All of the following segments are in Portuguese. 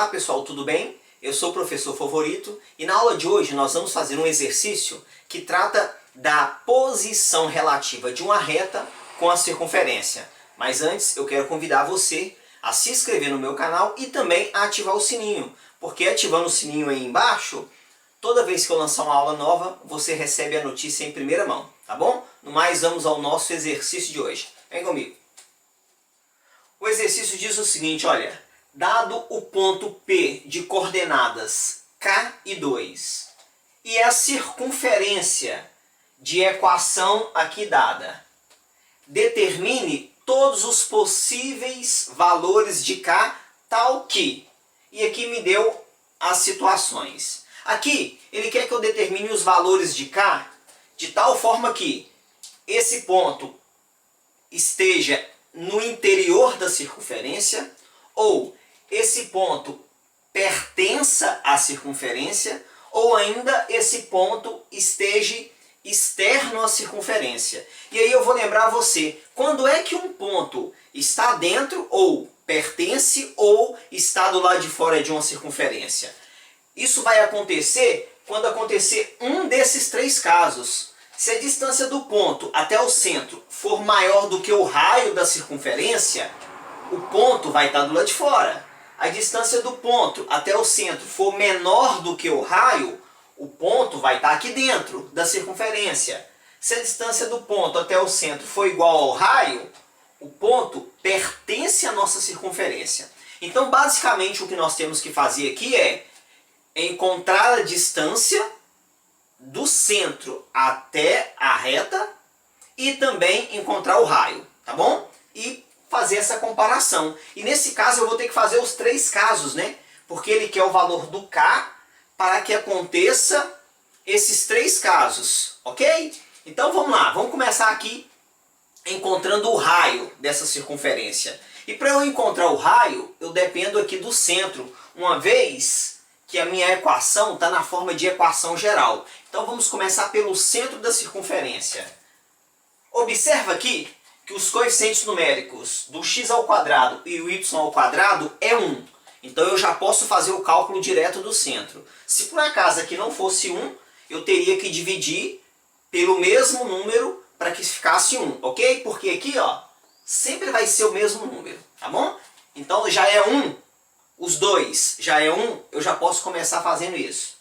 Olá pessoal, tudo bem? Eu sou o professor Favorito e na aula de hoje nós vamos fazer um exercício que trata da posição relativa de uma reta com a circunferência. Mas antes eu quero convidar você a se inscrever no meu canal e também a ativar o sininho, porque ativando o sininho aí embaixo, toda vez que eu lançar uma aula nova, você recebe a notícia em primeira mão, tá bom? No mais, vamos ao nosso exercício de hoje. Vem comigo. O exercício diz o seguinte, olha, dado o ponto P de coordenadas K e 2 e a circunferência de equação aqui dada, determine todos os possíveis valores de K tal que, e aqui me deu as situações. Aqui ele quer que eu determine os valores de K de tal forma que esse ponto esteja no interior da circunferência ou esse ponto pertença à circunferência ou ainda esse ponto esteja externo à circunferência. E aí eu vou lembrar você, quando é que um ponto está dentro ou pertence ou está do lado de fora de uma circunferência? Isso vai acontecer quando acontecer um desses três casos. Se a distância do ponto até o centro for maior do que o raio da circunferência, o ponto vai estar do lado de fora. A distância do ponto até o centro for menor do que o raio, o ponto vai estar aqui dentro da circunferência. Se a distância do ponto até o centro for igual ao raio, o ponto pertence à nossa circunferência. Então, basicamente, o que nós temos que fazer aqui é encontrar a distância do centro até a reta e também encontrar o raio, tá bom? E fazer essa comparação. E nesse caso eu vou ter que fazer os três casos, né? Porque ele quer o valor do K para que aconteça esses três casos, ok? Então vamos lá, vamos começar aqui encontrando o raio dessa circunferência. E para eu encontrar o raio, eu dependo aqui do centro, uma vez que a minha equação está na forma de equação geral. Então vamos começar pelo centro da circunferência. Observa aqui que os coeficientes numéricos do x ao quadrado e o y ao quadrado é 1. Então eu já posso fazer o cálculo direto do centro. Se por acaso aqui não fosse 1, eu teria que dividir pelo mesmo número para que ficasse 1, ok? Porque aqui, ó, sempre vai ser o mesmo número, tá bom? Então já é 1, os dois já é 1, eu já posso começar fazendo isso.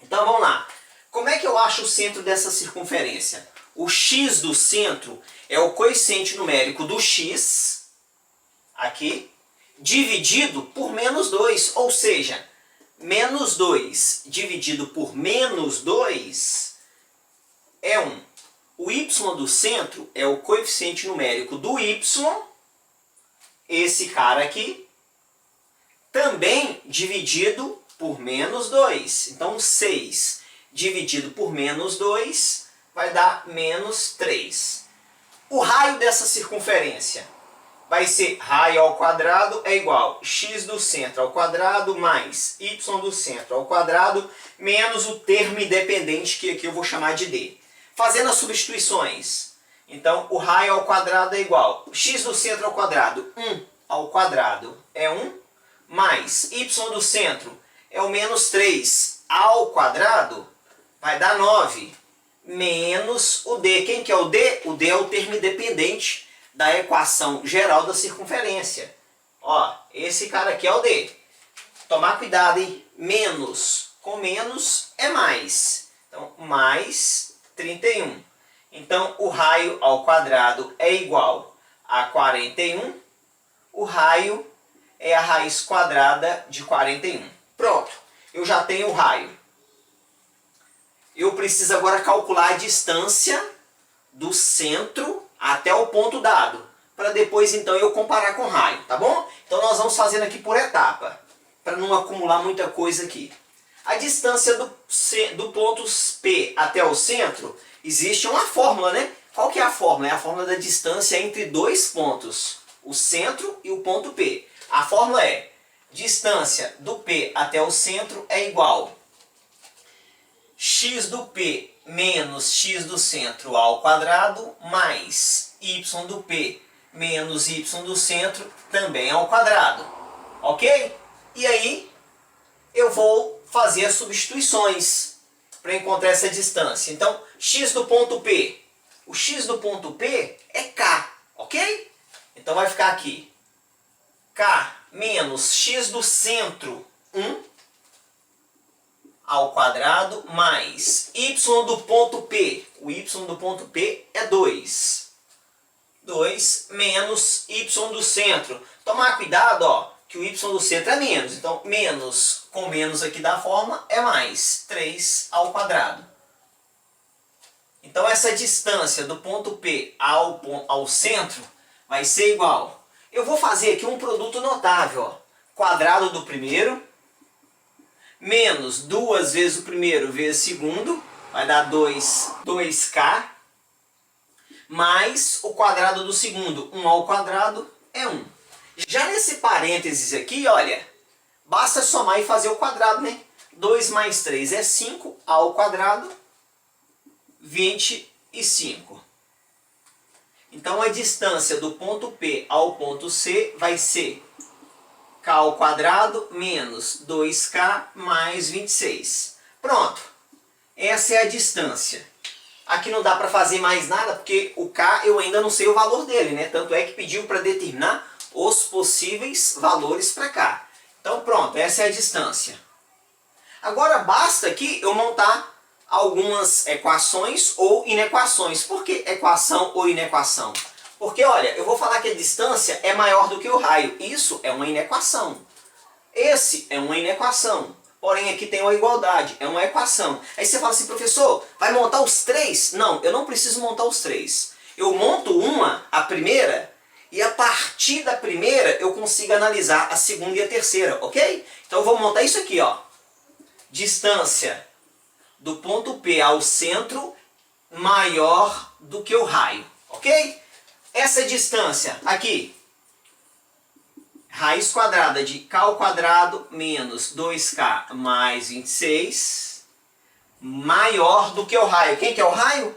Então vamos lá. Como é que eu acho o centro dessa circunferência? O x do centro é o coeficiente numérico do x, aqui, dividido por menos 2. Ou seja, menos 2 dividido por menos 2 é 1. O y do centro é o coeficiente numérico do y, esse cara aqui, também dividido por menos 2. Então 6 dividido por menos 2 vai dar menos 3. O raio dessa circunferência vai ser raio ao quadrado é igual a x do centro ao quadrado mais y do centro ao quadrado menos o termo independente que aqui eu vou chamar de d. Fazendo as substituições, então o raio ao quadrado é igual a x do centro ao quadrado, 1 ao quadrado é 1, mais y do centro é o menos 3 ao quadrado, vai dar 9, menos o d. Quem que é o d? O d é o termo independente da equação geral da circunferência. Ó, esse cara aqui é o d. Tomar cuidado, hein? Menos com menos é mais. Então, mais 31. Então, o raio ao quadrado é igual a 41. O raio é a raiz quadrada de 41. Pronto, eu já tenho o raio. Eu preciso agora calcular a distância do centro até o ponto dado, para depois então eu comparar com o raio, tá bom? Então nós vamos fazendo aqui por etapa, para não acumular muita coisa aqui. A distância do ponto P até o centro, existe uma fórmula, né? Qual que é a fórmula? É a fórmula da distância entre dois pontos, o centro e o ponto P. A fórmula é distância do P até o centro é igual x do P menos x do centro ao quadrado mais y do P menos y do centro também ao quadrado. Ok? E aí eu vou fazer as substituições para encontrar essa distância. Então, x do ponto P. O x do ponto P é k, ok? Então vai ficar aqui k menos x do centro 1 ao quadrado mais y do ponto P. O y do ponto P é 2. 2 menos y do centro. Tomar cuidado, ó, que o y do centro é menos. Então, menos com menos aqui da forma é mais. 3 ao quadrado. Então, essa distância do ponto P ao centro vai ser igual. Eu vou fazer aqui um produto notável. Ó. Quadrado do primeiro, menos 2 vezes o primeiro vezes o segundo, vai dar 2k, mais o quadrado do segundo, 1 ao quadrado é 1. Já nesse parênteses aqui, olha, basta somar e fazer o quadrado, né? 2 mais 3 é 5, ao quadrado, 25. Então a distância do ponto P ao ponto C vai ser k ao quadrado menos 2k mais 26. Pronto. Essa é a distância. Aqui não dá para fazer mais nada, porque o k eu ainda não sei o valor dele, né? Tanto é que pediu para determinar os possíveis valores para k. Então pronto, essa é a distância. Agora basta aqui eu montar algumas equações ou inequações. Por que equação ou inequação? Porque, olha, eu vou falar que a distância é maior do que o raio. Isso é uma inequação. Esse é uma inequação. Porém, aqui tem uma igualdade. É uma equação. Aí você fala assim, professor, vai montar os três? Não, eu não preciso montar os três. Eu monto uma, a primeira, e a partir da primeira eu consigo analisar a segunda e a terceira, ok? Então eu vou montar isso aqui, ó. Distância do ponto P ao centro maior do que o raio, ok? Essa distância aqui, raiz quadrada de k ao quadrado menos 2k mais 26, maior do que o raio. Quem que é o raio?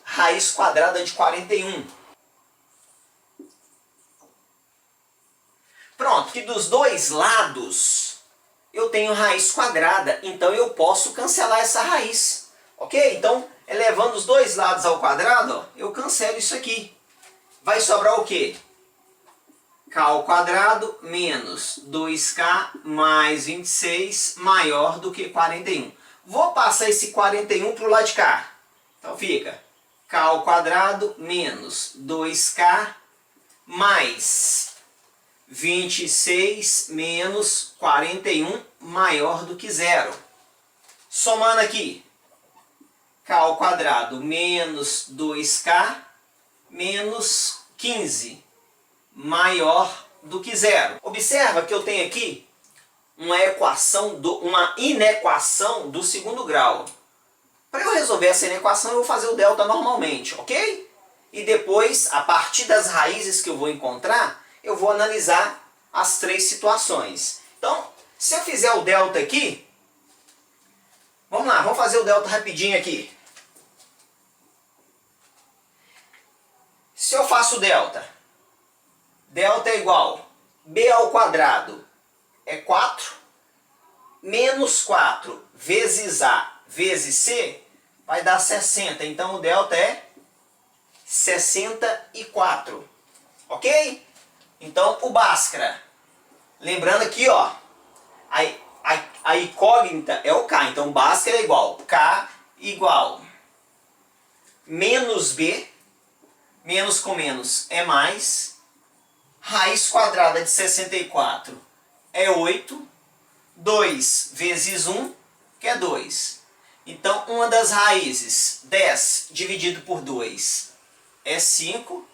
Raiz quadrada de 41. Pronto, e dos dois lados eu tenho raiz quadrada, então eu posso cancelar essa raiz, ok? Então, elevando os dois lados ao quadrado, ó, eu cancelo isso aqui. Vai sobrar o quê? K ao quadrado menos 2k mais 26 maior do que 41. Vou passar esse 41 para o lado de cá. Então fica k ao quadrado menos 2k mais 26 menos 41 maior do que zero. Somando aqui, k ao quadrado menos 2k menos 15 maior do que zero. Observa que eu tenho aqui uma inequação do segundo grau. Para eu resolver essa inequação, eu vou fazer o delta normalmente, ok? E depois, a partir das raízes que eu vou encontrar, eu vou analisar as três situações. Então, se eu fizer o delta aqui, vamos lá, vamos fazer o delta rapidinho aqui. Se eu faço delta, delta é igual b ao quadrado é 4, menos 4 vezes a vezes c vai dar 60. Então o delta é 64, ok? Então o Bhaskara, lembrando aqui, ó, a incógnita é o k, então o Bhaskara é igual k igual menos b, menos com menos é mais, raiz quadrada de 64 é 8, 2 vezes 1, que é 2. Então, uma das raízes, 10 dividido por 2, é 5.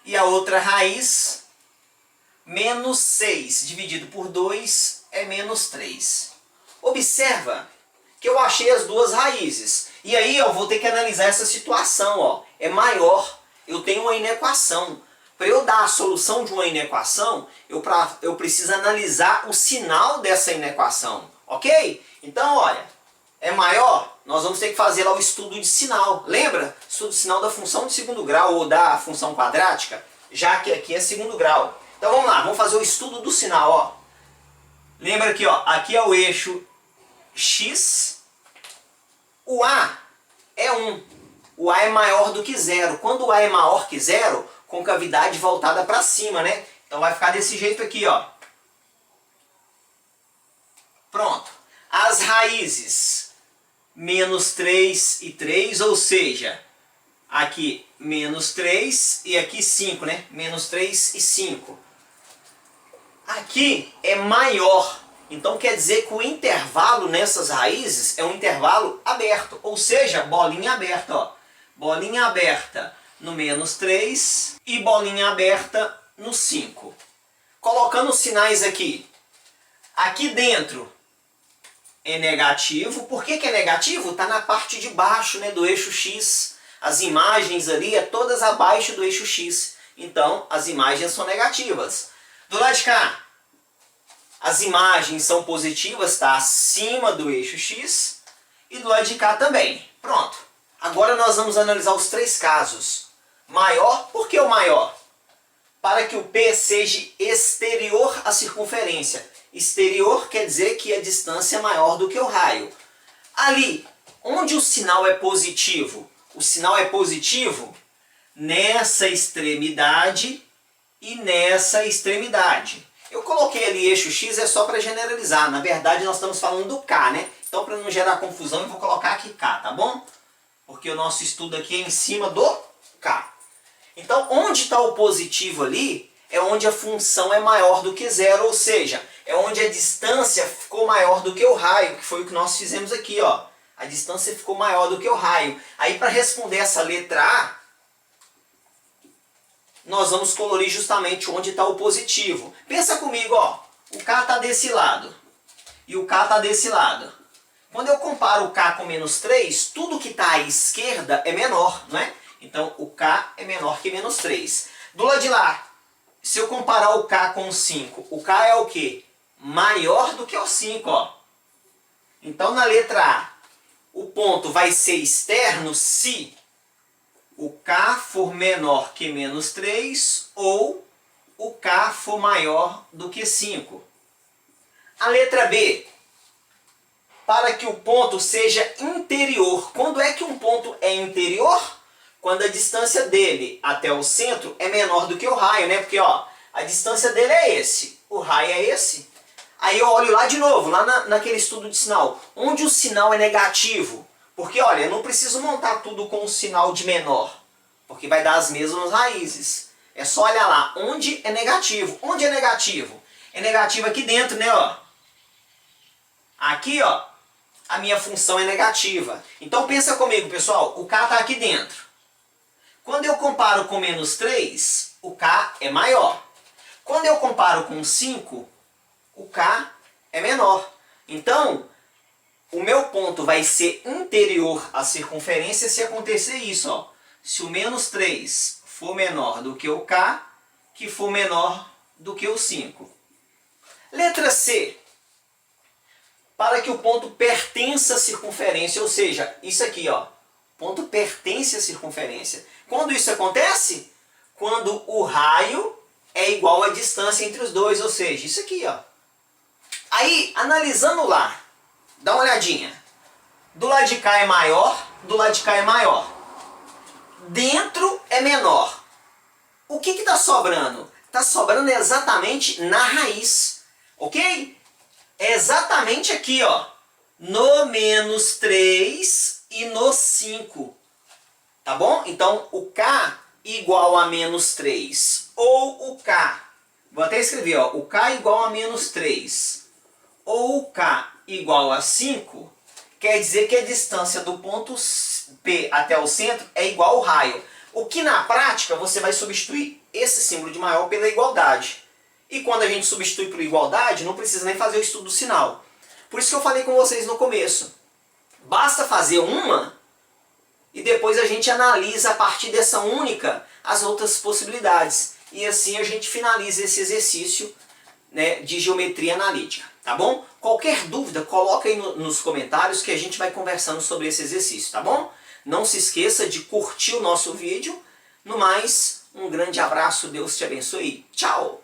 E a outra raiz, menos 6 dividido por 2, é menos 3. Observa que eu achei as duas raízes. E aí eu vou ter que analisar essa situação, ó. É maior. Eu tenho uma inequação. Para eu dar a solução de uma inequação, eu preciso analisar o sinal dessa inequação, ok? Então, olha, é maior, nós vamos ter que fazer lá o estudo de sinal. Lembra? Estudo de sinal da função de segundo grau ou da função quadrática, já que aqui é segundo grau. Então vamos lá, vamos fazer o estudo do sinal, ó. Lembra aqui, ó, aqui é o eixo X, o A é 1. O A é maior do que 0. Quando o A é maior que 0, concavidade voltada para cima, né? Então vai ficar desse jeito aqui, ó. Pronto. As raízes, menos 3 e 3, ou seja, aqui menos 3 e aqui 5, né? Menos 3 e 5. Aqui é maior. Então quer dizer que o intervalo nessas raízes é um intervalo aberto. Ou seja, bolinha aberta, ó. Bolinha aberta no menos 3 e bolinha aberta no 5. Colocando os sinais aqui. Aqui dentro é negativo. Por que é negativo? Está na parte de baixo, né, do eixo X. As imagens ali é todas abaixo do eixo X. Então as imagens são negativas. Do lado de cá, as imagens são positivas, está acima do eixo X. E do lado de cá também. Pronto. Agora nós vamos analisar os 3 casos. Maior, por que o maior? Para que o P seja exterior à circunferência. Exterior quer dizer que a distância é maior do que o raio. Ali, onde o sinal é positivo? O sinal é positivo nessa extremidade e nessa extremidade. Eu coloquei ali eixo X é só para generalizar. Na verdade, nós estamos falando do K, né? Então, para não gerar confusão, eu vou colocar aqui K, tá bom? Porque o nosso estudo aqui é em cima do K. Então, onde está o positivo ali, é onde a função é maior do que 0, ou seja, é onde a distância ficou maior do que o raio, que foi o que nós fizemos aqui, ó. A distância ficou maior do que o raio. Aí, para responder essa letra A, nós vamos colorir justamente onde está o positivo. Pensa comigo, ó. O K está desse lado e o K está desse lado. Quando eu comparo o K com menos 3, tudo que está à esquerda é menor, não é? Então, o K é menor que menos 3. Do lado de lá, se eu comparar o K com o 5, o K é o quê? Maior do que o 5, ó. Então, na letra A, o ponto vai ser externo se o K for menor que menos 3 ou o K for maior do que 5. A letra B, para que o ponto seja interior. Quando é que um ponto é interior? Quando a distância dele até o centro é menor do que o raio, né? Porque ó, a distância dele é esse, o raio é esse. Aí eu olho lá de novo, lá naquele estudo de sinal, onde o sinal é negativo. Porque olha, eu não preciso montar tudo com um sinal de menor, porque vai dar as mesmas raízes. É só olhar lá, onde é negativo. Onde é negativo? É negativo aqui dentro, né? Ó. Aqui, ó, a minha função é negativa. Então pensa comigo, pessoal, o K está aqui dentro. Quando eu comparo com menos 3, o K é maior. Quando eu comparo com 5, o K é menor. Então, o meu ponto vai ser interior à circunferência se acontecer isso, ó. Se o menos 3 for menor do que o K, que for menor do que o 5. Letra C. Para que o ponto pertença à circunferência, ou seja, isso aqui, ó. Ponto pertence à circunferência. Quando isso acontece? Quando o raio é igual à distância entre os dois, ou seja, isso aqui, ó. Aí, analisando lá, dá uma olhadinha. Do lado de cá é maior, do lado de cá é maior. Dentro é menor. O que está sobrando? Está sobrando exatamente na raiz, ok? É exatamente aqui, ó, no menos 3 e no 5, tá bom? Então, o K igual a menos 3, ou o K, vou até escrever, ó, o K igual a menos 3, ou o K igual a 5, quer dizer que a distância do ponto P até o centro é igual ao raio. O que na prática você vai substituir esse símbolo de maior pela igualdade. E quando a gente substitui por igualdade, não precisa nem fazer o estudo do sinal. Por isso que eu falei com vocês no começo. Basta fazer uma e depois a gente analisa a partir dessa única as outras possibilidades. E assim a gente finaliza esse exercício, né, de geometria analítica. Tá bom? Qualquer dúvida, coloca aí nos comentários que a gente vai conversando sobre esse exercício, tá bom? Não se esqueça de curtir o nosso vídeo. No mais, um grande abraço, Deus te abençoe. Tchau!